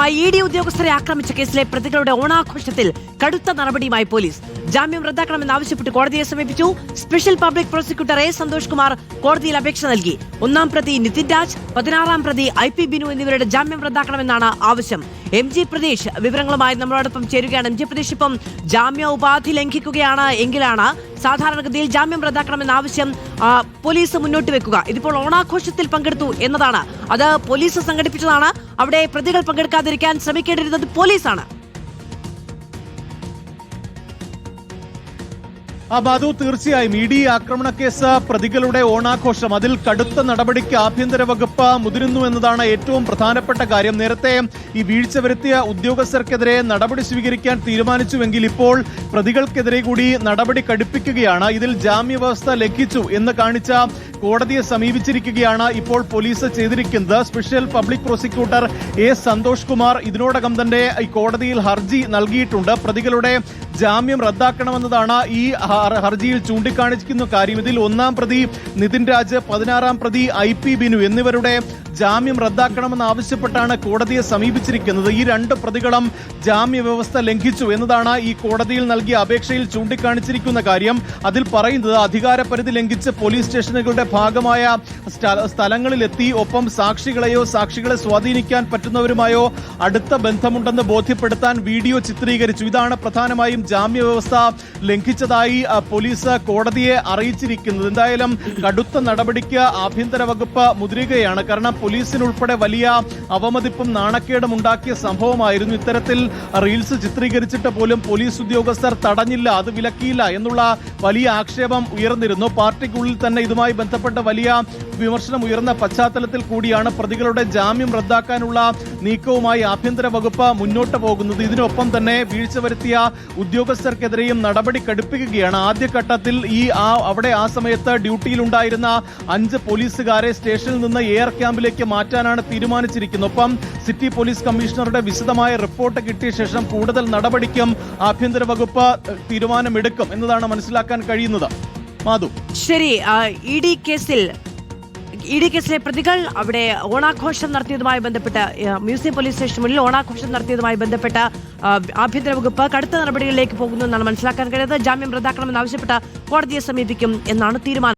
ED ഉദ്യോഗസ്ഥരെ ആക്രമിച്ച കേസിലെ പ്രതികളുടെ ഓണാഘോഷത്തിൽ കടുത്ത നടപടിയുമായി പോലീസ്. ജാമ്യം റദ്ദാക്കണമെന്നാവശ്യപ്പെട്ട് കോടതിയെ സമീപിച്ചു. Special public prosecutor A Santhosh Kumar കോടതിയിൽ അപേക്ഷ നൽകി. 1-ാം പ്രതി നിതിൻ രാജ്, 16-ാം പ്രതി IP ബിനു എന്നിവരുടെ ജാമ്യം റദ്ദാക്കണമെന്നാണ് ആവശ്യം. MG പ്രതീഷ് വിവരങ്ങളുമായി നമ്മളോടൊപ്പം ചേരുകയാണ്. MG പ്രതീഷ്, ഇപ്പം ജാമ്യ ഉപാധി ലംഘിക്കുകയാണ് എങ്കിലാണ് സാധാരണഗതിയിൽ ജാമ്യം റദ്ദാക്കണമെന്ന ആവശ്യം പോലീസ് മുന്നോട്ട് വെക്കുക. ഇതിപ്പോൾ ഓണാഘോഷത്തിൽ പങ്കെടുത്തു എന്നതാണ്. അത് പോലീസ് സംഘടിപ്പിച്ചതാണ്. അവിടെ പ്രതികൾ പങ്കെടുക്കാതിരിക്കാൻ ശ്രമിക്കേണ്ടിരുന്നത് പോലീസാണ്. മധു, തീർച്ചയായും ED ആക്രമണ കേസ് പ്രതികളുടെ ഓണാഘോഷം, അതിൽ കടുത്ത നടപടിക്ക് ആഭ്യന്തര വകുപ്പ് മുതിരുന്നു എന്നതാണ് ഏറ്റവും പ്രധാനപ്പെട്ട കാര്യം. നേരത്തെ ഈ വീഴ്ച വരുത്തിയ ഉദ്യോഗസ്ഥർക്കെതിരെ നടപടി സ്വീകരിക്കാൻ തീരുമാനിച്ചുവെങ്കിൽ ഇപ്പോൾ പ്രതികൾക്കെതിരെ കൂടി നടപടി കടുപ്പിക്കുകയാണ്. ഇതിൽ ജാമ്യവ്യവസ്ഥ ലംഘിച്ചു എന്ന് കാണിച്ച കോടതിയെ സമീപിച്ചിരിക്കുകയാണ് ഇപ്പോൾ പോലീസ് ചെയ്തിരിക്കുന്നത്. Special public prosecutor A Santhosh Kumar ഇതിനോടകം തന്നെ ഈ കോടതിയിൽ ഹർജി നൽകിയിട്ടുണ്ട്. പ്രതികളുടെ ജാമ്യം റദ്ദാക്കണമെന്നതാണ് ഈ ഹർജിയിൽ ചൂണ്ടിക്കാണിക്കുന്ന കാര്യം. ഇതിൽ 1-ാം പ്രതി നിതിൻ രാജ്, 16-ാം പ്രതി IP ബിനു എന്നിവരുടെ ജാമ്യം റദ്ദാക്കണമെന്ന് ആവശ്യപ്പെട്ടാണ് കോടതിയെ സമീപിച്ചിരിക്കുന്നത്. ഈ 2 പ്രതികളും ജാമ്യ വ്യവസ്ഥ ലംഘിച്ചു എന്നതാണ് ഈ കോടതിയിൽ നൽകിയ അപേക്ഷയിൽ ചൂണ്ടിക്കാണിച്ചിരിക്കുന്ന കാര്യം. അതിൽ പറയുന്നത് അധികാരപരിധി ലംഘിച്ച് പോലീസ് സ്റ്റേഷനുകളുടെ ഭാഗമായ സ്ഥലങ്ങളിലെത്തി ഒപ്പം സാക്ഷികളെയോ സാക്ഷികളെ സ്വാധീനിക്കാൻ പറ്റുന്നവരുമായോ അടുത്ത ബന്ധമുണ്ടെന്ന് ബോധ്യപ്പെടുത്താൻ വീഡിയോ ചിത്രീകരിച്ചു. ഇതാണ് പ്രധാനമായും ജാമ്യ വ്യവസ്ഥ ലംഘിച്ചതായി പോലീസ് കോടതിയെ അറിയിച്ചിരിക്കുന്നത്. എന്തായാലും കടുത്ത നടപടിക്ക് ആഭ്യന്തര വകുപ്പ് മുതിരുകയാണ്. കാരണം പോലീസിനുൾപ്പെടെ വലിയ അവമതിപ്പും നാണക്കേടും ഉണ്ടാക്കിയ സംഭവമായിരുന്നു. ഇത്തരത്തിൽ റീൽസ് ചിത്രീകരിച്ചിട്ട് പോലും പോലീസ് ഉദ്യോഗസ്ഥർ തടഞ്ഞില്ല, അത് വിലക്കിയില്ല എന്നുള്ള വലിയ ആക്ഷേപം ഉയർന്നിരുന്നു. പാർട്ടിക്കുള്ളിൽ തന്നെ ഇതുമായി ബന്ധപ്പെട്ട വലിയ വിമർശനം ഉയർന്ന പശ്ചാത്തലത്തിൽ കൂടിയാണ് പ്രതികളുടെ ജാമ്യം റദ്ദാക്കാനുള്ള നീക്കവുമായി ആഭ്യന്തര വകുപ്പ് മുന്നോട്ട് പോകുന്നത്. ഇതിനൊപ്പം തന്നെ വീഴ്ച വരുത്തിയ ഉദ്യോഗസ്ഥർക്കെതിരെയും നടപടി കടുപ്പിക്കുകയാണ്. ആദ്യഘട്ടത്തിൽ അവിടെ ആ സമയത്ത് ഡ്യൂട്ടിയിലുണ്ടായിരുന്ന 5 പോലീസുകാരെ സ്റ്റേഷനിൽ നിന്ന് എയർ ക്യാമ്പിലേക്ക് മാറ്റാനാണ് തീരുമാനിച്ചിരിക്കുന്നത്. ഒപ്പം സിറ്റി പോലീസ് കമ്മീഷണറുടെ വിശദമായ റിപ്പോർട്ട് കിട്ടിയ ശേഷം കൂടുതൽ നടപടിക്കും ആഭ്യന്തര വകുപ്പ് തീരുമാനമെടുക്കും എന്നതാണ് മനസ്സിലാക്കാൻ കഴിയുന്നത്. മാധു, ശരി. ED കേസിലെ പ്രതികൾ അവിടെ ഓണാഘോഷം നടത്തിയതുമായി ബന്ധപ്പെട്ട് മ്യൂസിയം പോലീസ് സ്റ്റേഷന് മുന്നിൽ ഓണാഘോഷം നടത്തിയതുമായി ബന്ധപ്പെട്ട് ആഭ്യന്തര വകുപ്പ് കടുത്ത നടപടികളിലേക്ക് പോകുന്നു എന്നാണ് മനസ്സിലാക്കാൻ കഴിയുന്നത്. ജാമ്യം റദ്ദാക്കണമെന്ന് ആവശ്യപ്പെട്ട് കോടതിയെ സമീപിക്കും എന്നാണ് തീരുമാനം.